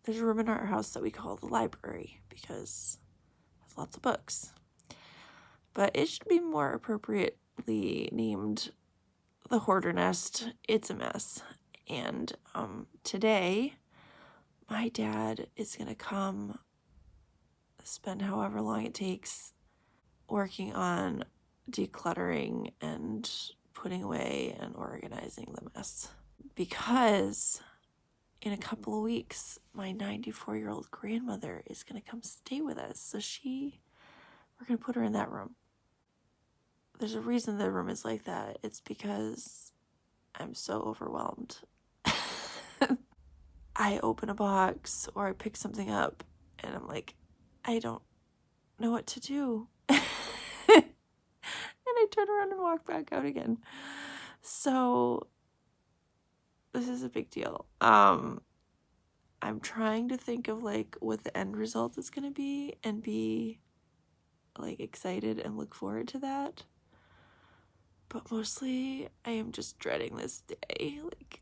there's a room in our house that we call the library because it has lots of books. But it should be more appropriately named the hoarder nest. It's a mess. And today, my dad is going to come spend however long it takes working on decluttering and putting away and organizing the mess. Because in a couple of weeks, my 94-year-old grandmother is going to come stay with us. So we're going to put her in that room. There's a reason the room is like that. It's because I'm so overwhelmed. I open a box or I pick something up and I'm like, I don't know what to do. And I turn around and walk back out again. So this is a big deal. I'm trying to think of like what the end result is going to be and be like excited and look forward to that. But mostly I am just dreading this day. Like,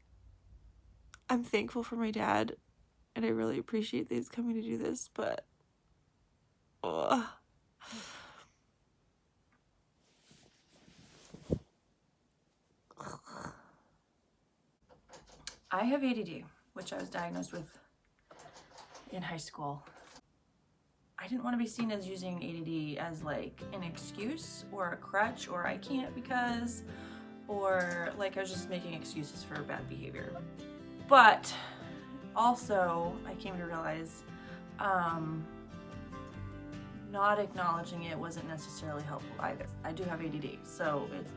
I'm thankful for my dad and I really appreciate that he's coming to do this, but ugh. I have ADD, which I was diagnosed with in high school. I didn't want to be seen as using ADD as like an excuse or a crutch or I can't because, or like I was just making excuses for bad behavior. But also I came to realize not acknowledging it wasn't necessarily helpful either. I do have ADD, so it's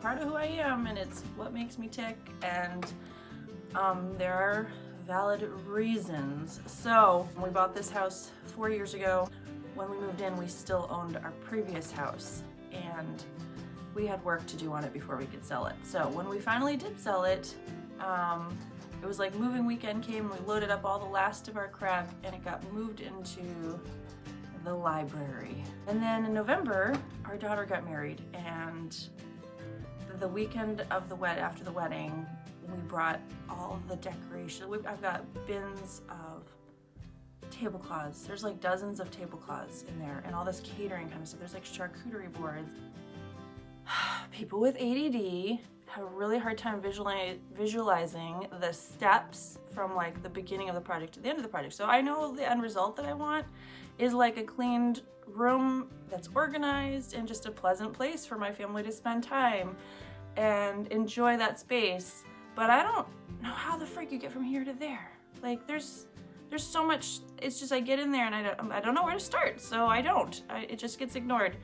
part of who I am and it's what makes me tick, and there are valid reasons. So we bought this house 4 years ago. When we moved in, we still owned our previous house and we had work to do on it before we could sell it. So when we finally did sell it, it was like moving weekend came, we loaded up all the last of our crap and it got moved into the library. And then in November, our daughter got married, and the weekend of after the wedding, we brought all of the decorations. I've got bins of tablecloths. There's like dozens of tablecloths in there and all this catering kind of stuff. There's like charcuterie boards. People with ADD have a really hard time visualizing the steps from like the beginning of the project to the end of the project. So I know the end result that I want is like a cleaned room that's organized and just a pleasant place for my family to spend time and enjoy that space. But I don't know how the frick you get from here to there. Like there's so much. It's just I get in there and I don't know where to start, so I don't. It just gets ignored.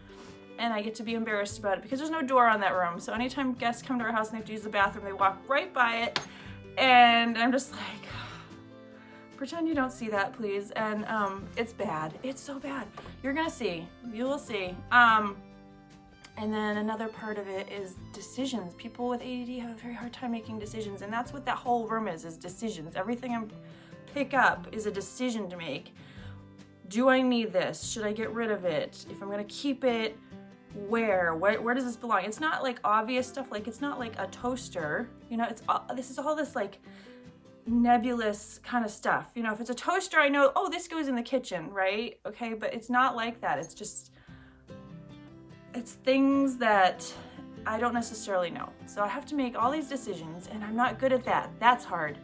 And I get to be embarrassed about it because there's no door on that room. So anytime guests come to our house and they have to use the bathroom, they walk right by it. And I'm just like, pretend you don't see that, please. And it's bad. It's so bad. You're gonna see. You will see. And then another part of it is decisions. People with ADD have a very hard time making decisions. And that's what that whole room is decisions. Everything I pick up is a decision to make. Do I need this? Should I get rid of it? If I'm gonna keep it, where does this belong? It's not like obvious stuff, like it's not like a toaster, you know, this is all this like nebulous kind of stuff. You know, if it's a toaster, I know, oh, this goes in the kitchen, right? Okay, but it's not like that. It's things that I don't necessarily know. So I have to make all these decisions and I'm not good at that. That's hard.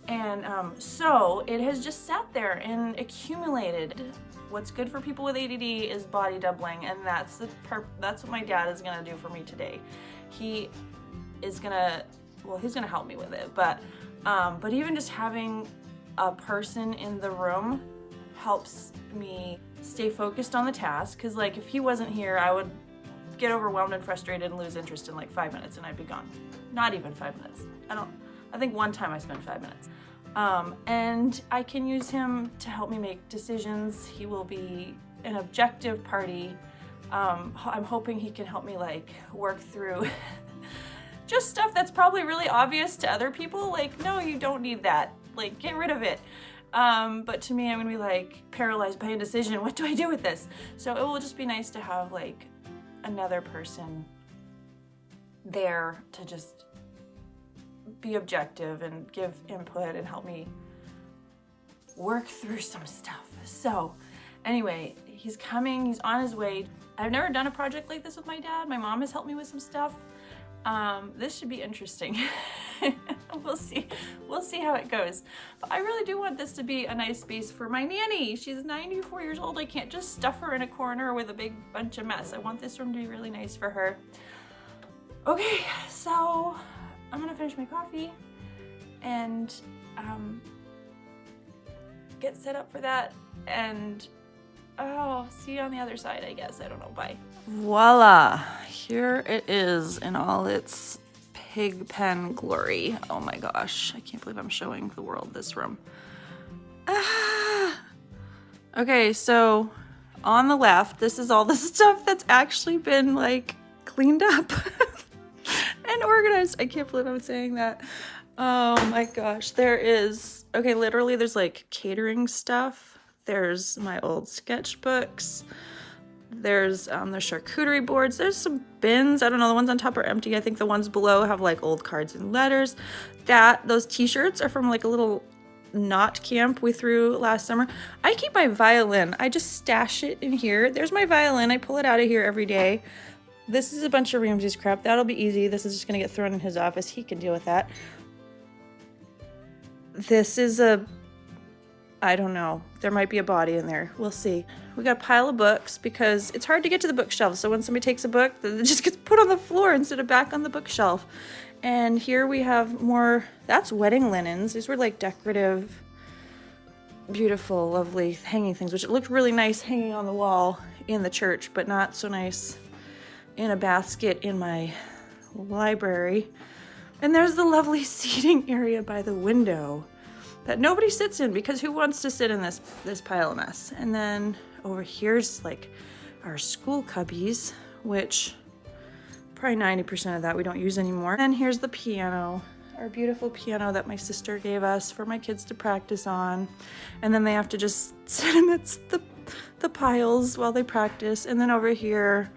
And so it has just sat there and accumulated. What's good for people with ADD is body doubling, and that's what my dad is gonna do for me today. He's gonna help me with it, but even just having a person in the room helps me stay focused on the task, because like if he wasn't here, I would get overwhelmed and frustrated and lose interest in like 5 minutes and I'd be gone. Not even 5 minutes. I think one time I spent 5 minutes. And I can use him to help me make decisions. He will be an objective party. I'm hoping he can help me like work through just stuff that's probably really obvious to other people. Like, no, you don't need that. Like, get rid of it. But to me, I'm gonna be like paralyzed by indecision. What do I do with this? So it will just be nice to have like another person there to just be objective and give input and help me work through some stuff. So anyway, he's coming, he's on his way. I've never done a project like this with my dad. My mom has helped me with some stuff. This should be interesting. We'll see how it goes. But I really do want this to be a nice space for my nanny. She's 94 years old. I can't just stuff her in a corner with a big bunch of mess. I want this room to be really nice for her. Okay, so I'm gonna finish my coffee and get set up for that, and see you on the other side, I guess. I don't know. Bye. Voila, here it is in all its pig pen glory. Oh my gosh, I can't believe I'm showing the world this room. Okay, so on the left, this is all the stuff that's actually been like cleaned up and organized. I can't believe I'm saying that. Oh my gosh, there is, okay, literally there's like catering stuff. There's my old sketchbooks. There's the charcuterie boards. There's some bins. I don't know, the ones on top are empty. I think the ones below have like old cards and letters. Those t-shirts are from like a little knot camp we threw last summer. I keep my violin. I just stash it in here. There's my violin. I pull it out of here every day. This is a bunch of Ramsey's crap. That'll be easy. This is just gonna get thrown in his office. He can deal with that. This is I don't know. There might be a body in there. We'll see. We got a pile of books because it's hard to get to the bookshelf. So when somebody takes a book, it just gets put on the floor instead of back on the bookshelf. And here we have more, that's wedding linens. These were like decorative, beautiful, lovely hanging things, which it looked really nice hanging on the wall in the church, but not so nice in a basket in my library. And there's the lovely seating area by the window that nobody sits in, because who wants to sit in this pile of mess? And then over here's like our school cubbies, which probably 90% of that we don't use anymore. And here's the piano, our beautiful piano that my sister gave us for my kids to practice on. And then they have to just sit amidst the piles while they practice. And then over here,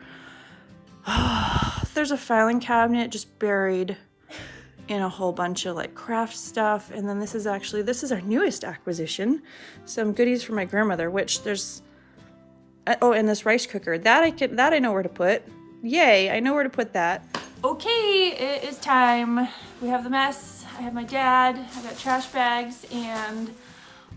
there's a filing cabinet just buried in a whole bunch of like craft stuff. And then this is our newest acquisition, some goodies for my grandmother, which there's, and this rice cooker that I know where to put. Yay, I know where to put that. Okay, it is time. We have the mess. I have my dad, I got trash bags, and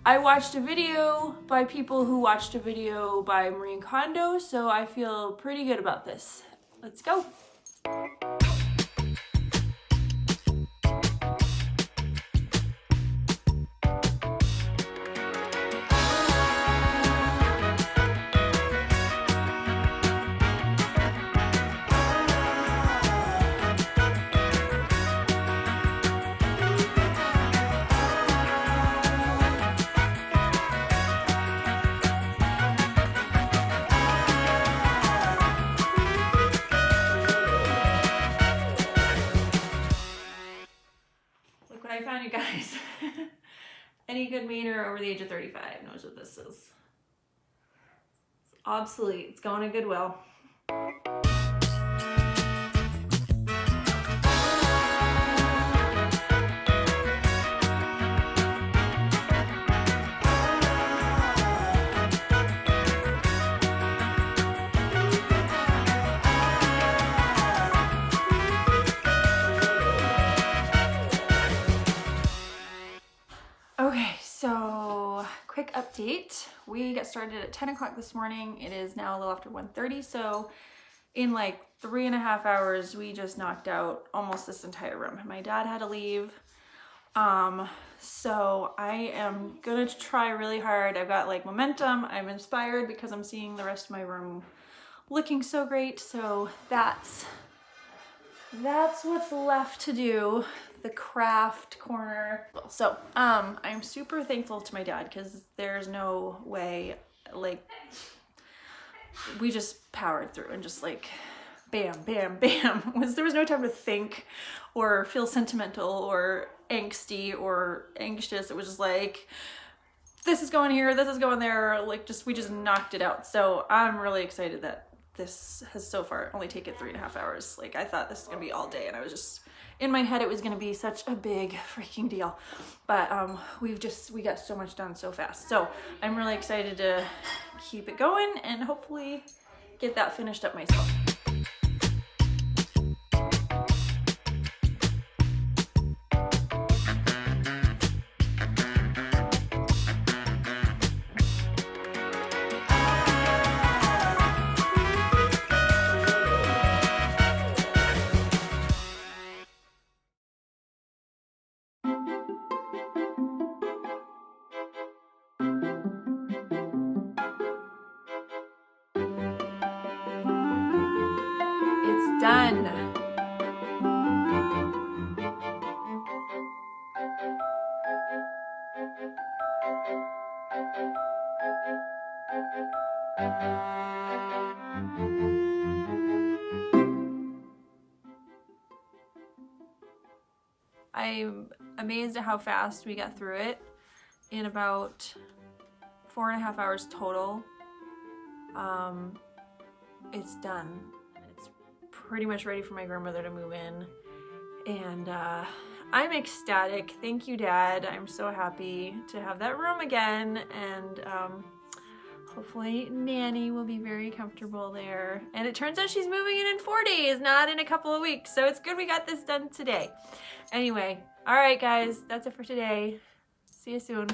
I watched a video by people who watched a video by Marie Kondo, so I feel pretty good about this. Let's go. I found, you guys. Any good meaner over the age of 35 knows what this is. It's obsolete. It's going to Goodwill. Okay, so quick update. We got started at 10 o'clock this morning. It is now a little after 1:30, so in like 3.5 hours, we just knocked out almost this entire room. My dad had to leave, so I am gonna try really hard. I've got like momentum. I'm inspired because I'm seeing the rest of my room looking so great, so that's what's left to do. The craft corner. So I'm super thankful to my dad, because there's no way, like, we just powered through and just like bam, bam, bam. There was no time to think or feel sentimental or angsty or anxious. It was just like, this is going here, this is going there, like we just knocked it out. So I'm really excited that this has so far only taken 3.5 hours. Like, I thought this was gonna be all day, and in my head it was gonna be such a big freaking deal, but we got so much done so fast. So I'm really excited to keep it going and hopefully get that finished up myself. It's done. I'm amazed at how fast we got through it in about 4.5 hours total. It's done. It's pretty much ready for my grandmother to move in, and I'm ecstatic. Thank you, Dad. I'm so happy to have that room again, and hopefully Nanny will be very comfortable there. And it turns out she's moving in 4 days, not in a couple of weeks, so it's good we got this done today. Anyway, all right guys, that's it for today. See you soon.